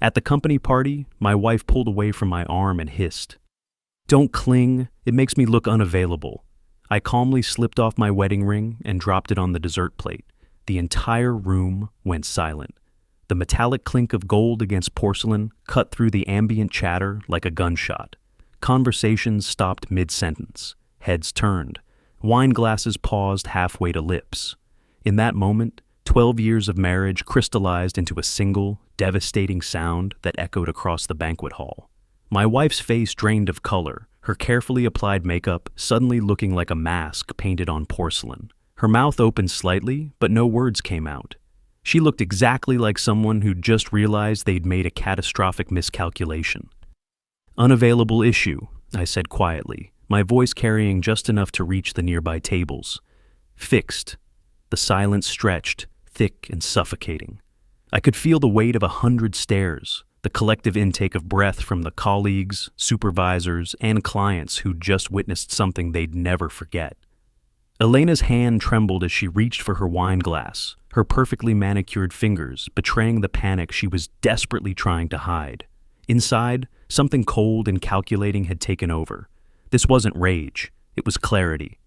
At the company party, my wife pulled away from my arm and hissed, "Don't cling, it makes me look unavailable." I calmly slipped off my wedding ring and dropped it on the dessert plate. The entire room went silent. The metallic clink of gold against porcelain cut through the ambient chatter like a gunshot. Conversations stopped mid-sentence. Heads turned. Wine glasses paused halfway to lips. In that moment, 12 years of marriage crystallized into a single, devastating sound that echoed across the banquet hall. My wife's face drained of color, her carefully applied makeup suddenly looking like a mask painted on porcelain. Her mouth opened slightly, but no words came out. She looked exactly like someone who'd just realized they'd made a catastrophic miscalculation. "Unavailable issue," I said quietly, my voice carrying just enough to reach the nearby tables. "Fixed." The silence stretched, thick and suffocating. I could feel the weight of 100 stares, the collective intake of breath from the colleagues, supervisors, and clients who'd just witnessed something they'd never forget. Elena's hand trembled as she reached for her wine glass, her perfectly manicured fingers betraying the panic she was desperately trying to hide. Inside, something cold and calculating had taken over. This wasn't rage, it was clarity.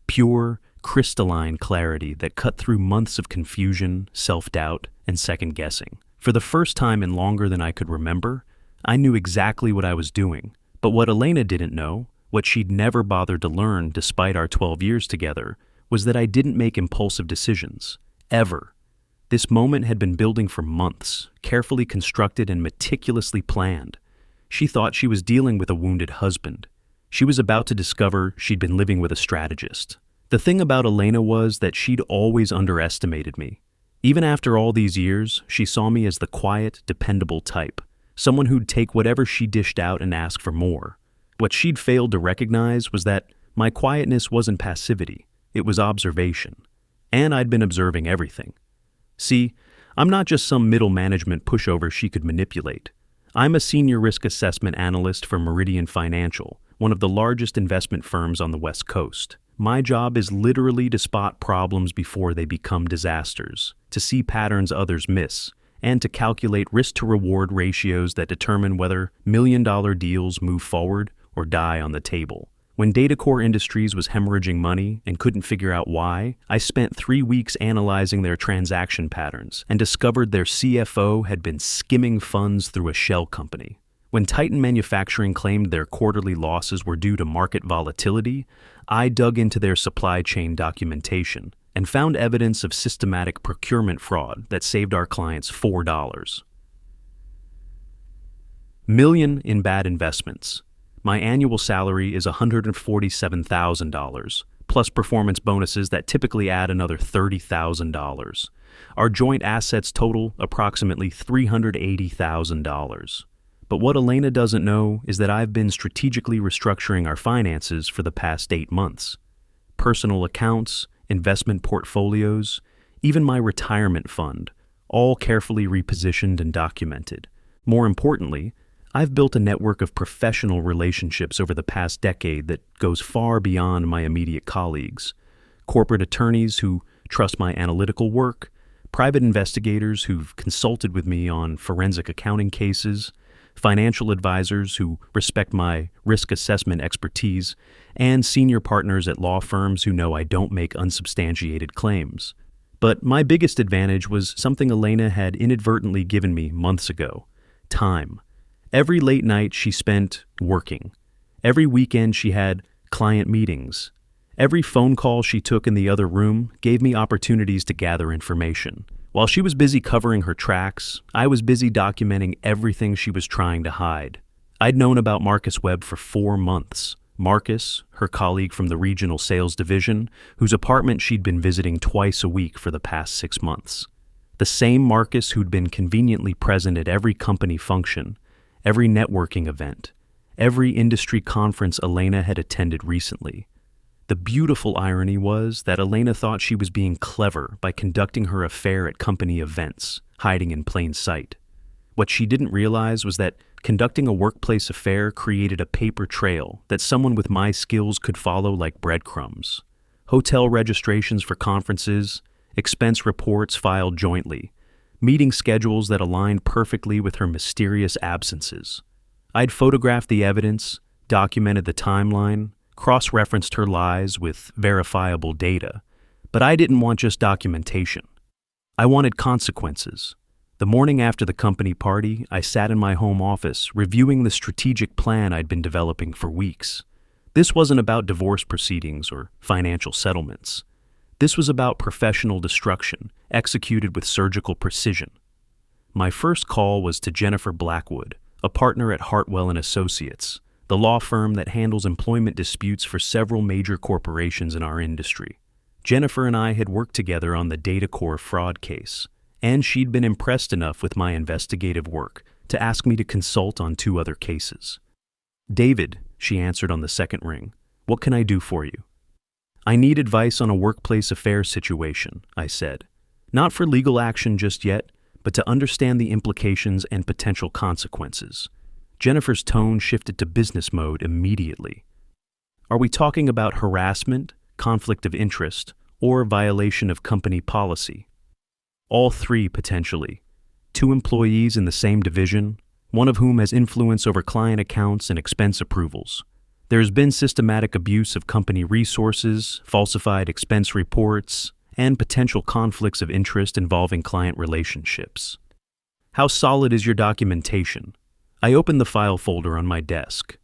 Pure, crystalline clarity that cut through months of confusion, self-doubt, and second-guessing. For the first time in longer than I could remember, I knew exactly what I was doing. But what Elena didn't know, what she'd never bothered to learn despite our 12 years together, was that I didn't make impulsive decisions. Ever. This moment had been building for months, carefully constructed and meticulously planned. She thought she was dealing with a wounded husband. She was about to discover she'd been living with a strategist. The thing about Elena was that she'd always underestimated me. Even after all these years, she saw me as the quiet, dependable type, someone who'd take whatever she dished out and ask for more. What she'd failed to recognize was that my quietness wasn't passivity, it was observation. And I'd been observing everything. See, I'm not just some middle management pushover she could manipulate. I'm a senior risk assessment analyst for Meridian Financial, one of the largest investment firms on the West Coast. My job is literally to spot problems before they become disasters, to see patterns others miss, and to calculate risk-to-reward ratios that determine whether million-dollar deals move forward or die on the table. When Datacore Industries was hemorrhaging money and couldn't figure out why, I spent 3 weeks analyzing their transaction patterns and discovered their CFO had been skimming funds through a shell company. When Titan Manufacturing claimed their quarterly losses were due to market volatility, I dug into their supply chain documentation and found evidence of systematic procurement fraud that saved our clients $4 million in bad investments. My annual salary is $147,000, plus performance bonuses that typically add another $30,000. Our joint assets total approximately $380,000. But what Elena doesn't know is that I've been strategically restructuring our finances for the past 8 months. Personal accounts, investment portfolios, even my retirement fund, all carefully repositioned and documented. More importantly, I've built a network of professional relationships over the past decade that goes far beyond my immediate colleagues. Corporate attorneys who trust my analytical work, private investigators who've consulted with me on forensic accounting cases, financial advisors who respect my risk assessment expertise, and senior partners at law firms who know I don't make unsubstantiated claims. But my biggest advantage was something Elena had inadvertently given me months ago: time. Every late night she spent working. Every weekend she had client meetings. Every phone call she took in the other room gave me opportunities to gather information. While she was busy covering her tracks, I was busy documenting everything she was trying to hide. I'd known about Marcus Webb for 4 months. Marcus, her colleague from the regional sales division, whose apartment she'd been visiting twice a week for the past 6 months. The same Marcus who'd been conveniently present at every company function, every networking event, every industry conference Elena had attended recently. The beautiful irony was that Elena thought she was being clever by conducting her affair at company events, hiding in plain sight. What she didn't realize was that conducting a workplace affair created a paper trail that someone with my skills could follow like breadcrumbs. Hotel registrations for conferences, expense reports filed jointly, meeting schedules that aligned perfectly with her mysterious absences. I'd photographed the evidence, documented the timeline, cross-referenced her lies with verifiable data, but I didn't want just documentation. I wanted consequences. The morning after the company party, I sat in my home office, reviewing the strategic plan I'd been developing for weeks. This wasn't about divorce proceedings or financial settlements. This was about professional destruction, executed with surgical precision. My first call was to Jennifer Blackwood, a partner at Hartwell & Associates, the law firm that handles employment disputes for several major corporations in our industry. Jennifer and I had worked together on the DataCore fraud case, and she'd been impressed enough with my investigative work to ask me to consult on 2 other cases. "David," she answered on the second ring, "what can I do for you?" "I need advice on a workplace affairs situation," I said. "Not for legal action just yet, but to understand the implications and potential consequences." Jennifer's tone shifted to business mode immediately. "Are we talking about harassment, conflict of interest, or violation of company policy?" "All 3, potentially. 2 employees in the same division, one of whom has influence over client accounts and expense approvals. There has been systematic abuse of company resources, falsified expense reports, and potential conflicts of interest involving client relationships." "How solid is your documentation?" I opened the file folder on my desk.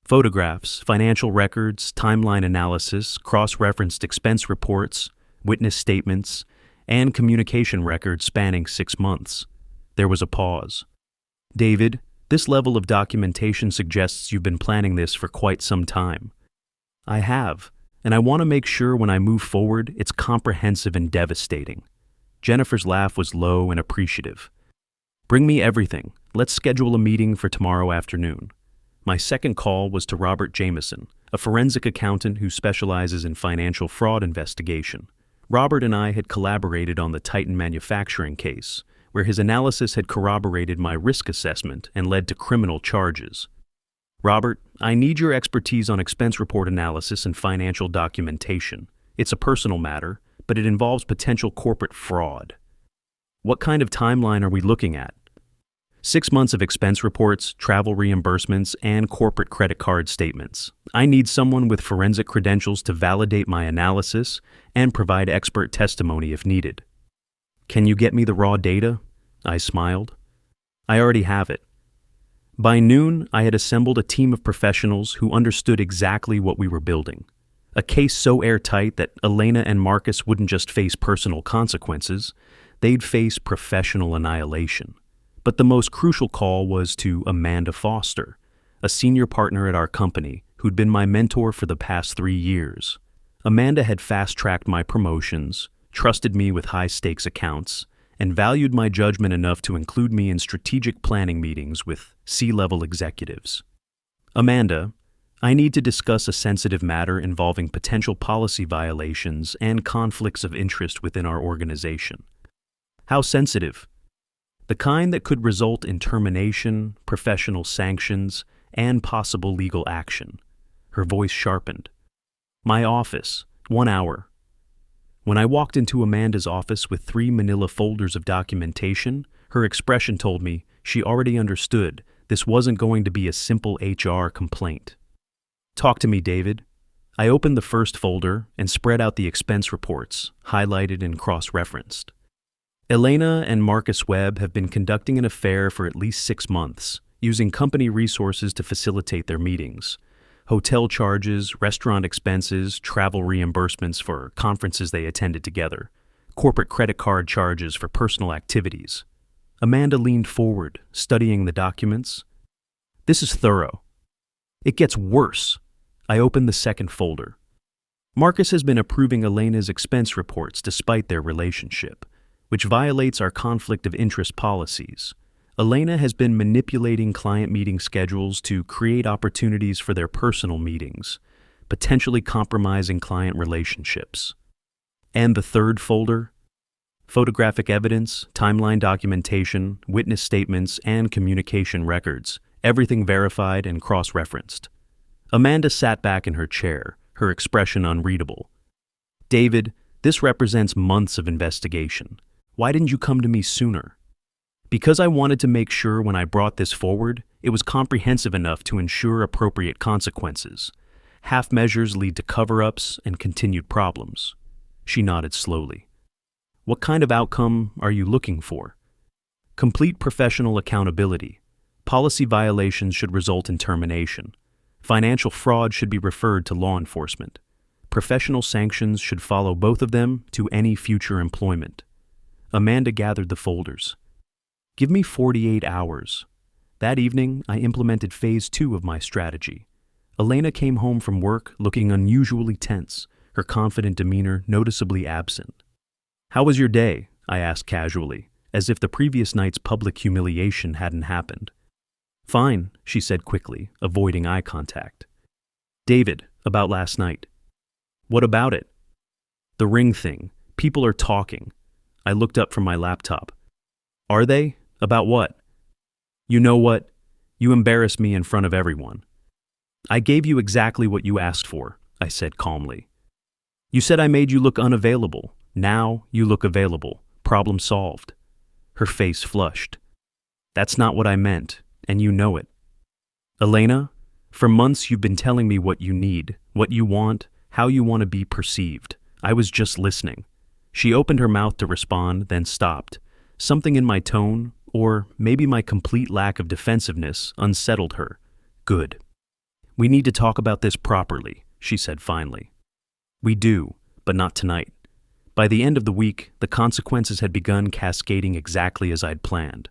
Photographs, financial records, timeline analysis, cross-referenced expense reports, witness statements, and communication records spanning 6 months. There was a pause. "David, this level of documentation suggests you've been planning this for quite some time." "I have, and I want to make sure when I move forward it's comprehensive and devastating." Jennifer's laugh was low and appreciative. "Bring me everything. Let's schedule a meeting for tomorrow afternoon." My second call was to Robert Jameson, a forensic accountant who specializes in financial fraud investigation. Robert and I had collaborated on the Titan manufacturing case, where his analysis had corroborated my risk assessment and led to criminal charges. "Robert, I need your expertise on expense report analysis and financial documentation. It's a personal matter, but it involves potential corporate fraud." "What kind of timeline are we looking at?" 6 months of expense reports, travel reimbursements, and corporate credit card statements. I need someone with forensic credentials to validate my analysis and provide expert testimony if needed. "Can you get me the raw data?" I smiled. "I already have it." By noon, I had assembled a team of professionals who understood exactly what we were building. A case so airtight that Elena and Marcus wouldn't just face personal consequences, they'd face professional annihilation. But the most crucial call was to Amanda Foster, a senior partner at our company who'd been my mentor for the past 3 years. Amanda had fast-tracked my promotions, trusted me with high-stakes accounts, and valued my judgment enough to include me in strategic planning meetings with C-level executives. "Amanda, I need to discuss a sensitive matter involving potential policy violations and conflicts of interest within our organization." "How sensitive?" "The kind that could result in termination, professional sanctions, and possible legal action." Her voice sharpened. "My office, 1 hour." When I walked into Amanda's office with 3 manila folders of documentation, her expression told me she already understood this wasn't going to be a simple HR complaint. "Talk to me, David." I opened the first folder and spread out the expense reports, highlighted and cross-referenced. Elena and Marcus Webb have been conducting an affair for at least 6 months, using company resources to facilitate their meetings. Hotel charges, restaurant expenses, travel reimbursements for conferences they attended together, corporate credit card charges for personal activities. Amanda leaned forward, studying the documents. "This is thorough." "It gets worse." I opened the second folder. Marcus has been approving Elena's expense reports despite their relationship, which violates our conflict of interest policies. Elena has been manipulating client meeting schedules to create opportunities for their personal meetings, potentially compromising client relationships. And the third folder? Photographic evidence, timeline documentation, witness statements, and communication records, everything verified and cross-referenced. Amanda sat back in her chair, her expression unreadable. "David, this represents months of investigation. Why didn't you come to me sooner?" Because I wanted to make sure when I brought this forward, it was comprehensive enough to ensure appropriate consequences. Half measures lead to cover-ups and continued problems. She nodded slowly. What kind of outcome are you looking for? Complete professional accountability. Policy violations should result in termination. Financial fraud should be referred to law enforcement. Professional sanctions should follow both of them to any future employment. Amanda gathered the folders. Give me 48 hours. That evening, I implemented phase 2 of my strategy. Elena came home from work looking unusually tense, her confident demeanor noticeably absent. How was your day? I asked casually, as if the previous night's public humiliation hadn't happened. Fine, she said quickly, avoiding eye contact. David, about last night. What about it? The ring thing. People are talking. I looked up from my laptop. Are they? About what? You know what? You embarrassed me in front of everyone. I gave you exactly what you asked for, I said calmly. You said I made you look unavailable. Now you look available. Problem solved. Her face flushed. That's not what I meant, and you know it. Elena, for months you've been telling me what you need, what you want, how you want to be perceived. I was just listening. She opened her mouth to respond, then stopped. Something in my tone, or maybe my complete lack of defensiveness, unsettled her. Good. We need to talk about this properly, she said finally. We do, but not tonight. By the end of the week, the consequences had begun cascading exactly as I'd planned.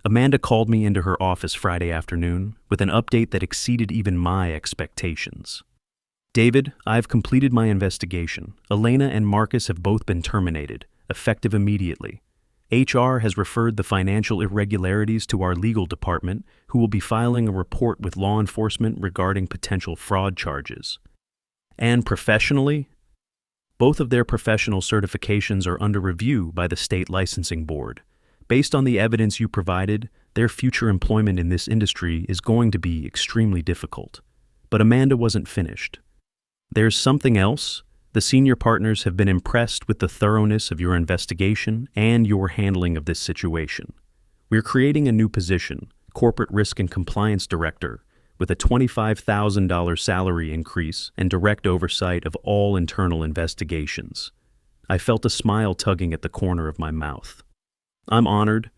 Amanda called me into her office Friday afternoon with an update that exceeded even my expectations. David, I've completed my investigation. Elena and Marcus have both been terminated, effective immediately. HR has referred the financial irregularities to our legal department, who will be filing a report with law enforcement regarding potential fraud charges. And professionally, both of their professional certifications are under review by the state licensing board. Based on the evidence you provided, their future employment in this industry is going to be extremely difficult. But Amanda wasn't finished. There's something else. The senior partners have been impressed with the thoroughness of your investigation and your handling of this situation. We're creating a new position, Corporate Risk and Compliance Director, with a $25,000 salary increase and direct oversight of all internal investigations. I felt a smile tugging at the corner of my mouth. I'm honored.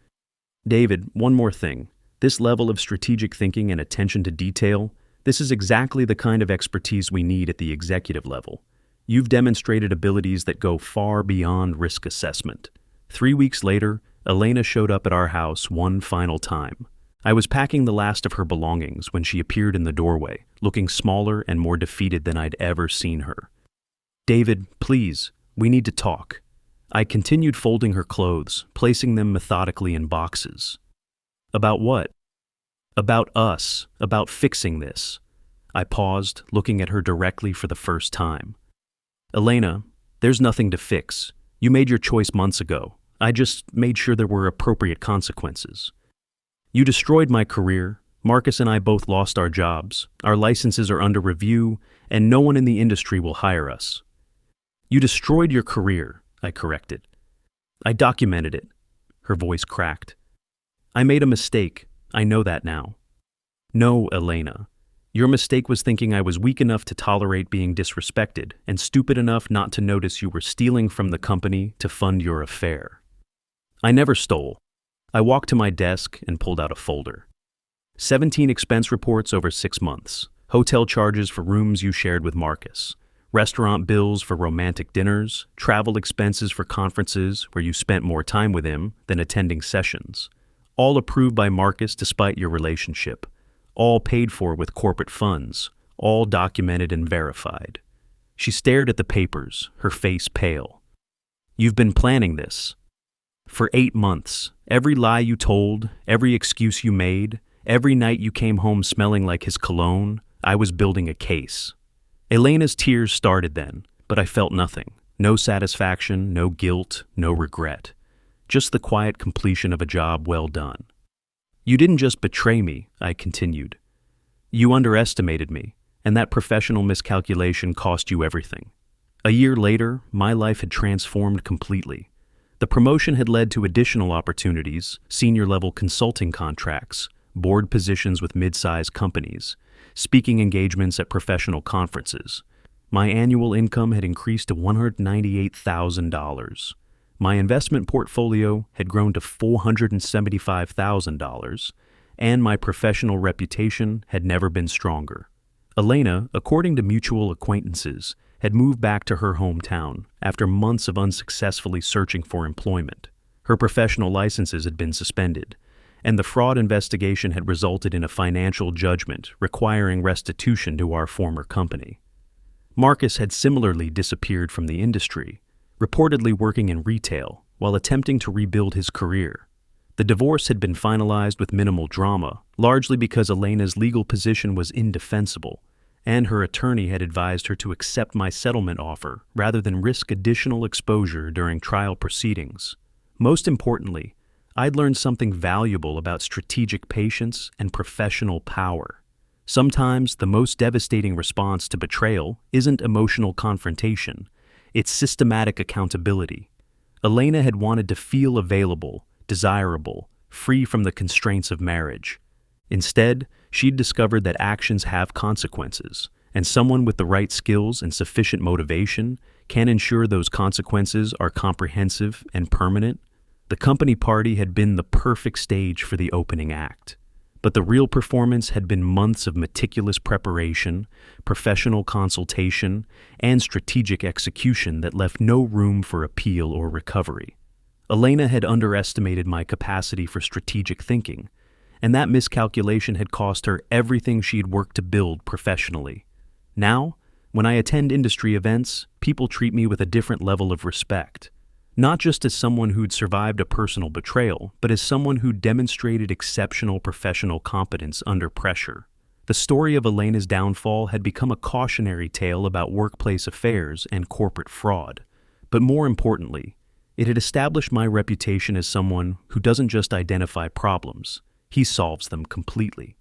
David, one more thing. This level of strategic thinking and attention to detail, this is exactly the kind of expertise we need at the executive level. You've demonstrated abilities that go far beyond risk assessment. 3 weeks later, Elena showed up at our house one final time. I was packing the last of her belongings when she appeared in the doorway, looking smaller and more defeated than I'd ever seen her. David, please, we need to talk. I continued folding her clothes, placing them methodically in boxes. About what? About us, about fixing this. I paused, looking at her directly for the first time. Elena, there's nothing to fix. You made your choice months ago. I just made sure there were appropriate consequences. You destroyed my career. Marcus and I both lost our jobs. Our licenses are under review, and no one in the industry will hire us. You destroyed your career, I corrected. I documented it. Her voice cracked. I made a mistake. I know that now. No, Elena. Your mistake was thinking I was weak enough to tolerate being disrespected and stupid enough not to notice you were stealing from the company to fund your affair. I never stole. I walked to my desk and pulled out a folder. 17 expense reports over 6 months. Hotel charges for rooms you shared with Marcus. Restaurant bills for romantic dinners. Travel expenses for conferences where you spent more time with him than attending sessions. All approved by Marcus despite your relationship. All paid for with corporate funds, all documented and verified. She stared at the papers, her face pale. You've been planning this. For 8 months, every lie you told, every excuse you made, every night you came home smelling like his cologne, I was building a case. Elena's tears started then, but I felt nothing. No satisfaction, no guilt, no regret. Just the quiet completion of a job well done. You didn't just betray me, I continued. You underestimated me, and that professional miscalculation cost you everything. A year later, my life had transformed completely. The promotion had led to additional opportunities, senior-level consulting contracts, board positions with mid-sized companies, speaking engagements at professional conferences. My annual income had increased to $198,000. My investment portfolio had grown to $475,000, and my professional reputation had never been stronger. Elena, according to mutual acquaintances, had moved back to her hometown after months of unsuccessfully searching for employment. Her professional licenses had been suspended, and the fraud investigation had resulted in a financial judgment requiring restitution to our former company. Marcus had similarly disappeared from the industry, reportedly working in retail while attempting to rebuild his career. The divorce had been finalized with minimal drama, largely because Elena's legal position was indefensible, and her attorney had advised her to accept my settlement offer rather than risk additional exposure during trial proceedings. Most importantly, I'd learned something valuable about strategic patience and professional power. Sometimes the most devastating response to betrayal isn't emotional confrontation, it's systematic accountability. Elena had wanted to feel available, desirable, free from the constraints of marriage. Instead, she'd discovered that actions have consequences, and someone with the right skills and sufficient motivation can ensure those consequences are comprehensive and permanent. The company party had been the perfect stage for the opening act, but the real performance had been months of meticulous preparation, professional consultation, and strategic execution that left no room for appeal or recovery. Elena had underestimated my capacity for strategic thinking, and that miscalculation had cost her everything she had worked to build professionally. Now, when I attend industry events, people treat me with a different level of respect. Not just as someone who'd survived a personal betrayal, but as someone who demonstrated exceptional professional competence under pressure. The story of Elena's downfall had become a cautionary tale about workplace affairs and corporate fraud. But more importantly, it had established my reputation as someone who doesn't just identify problems, he solves them completely.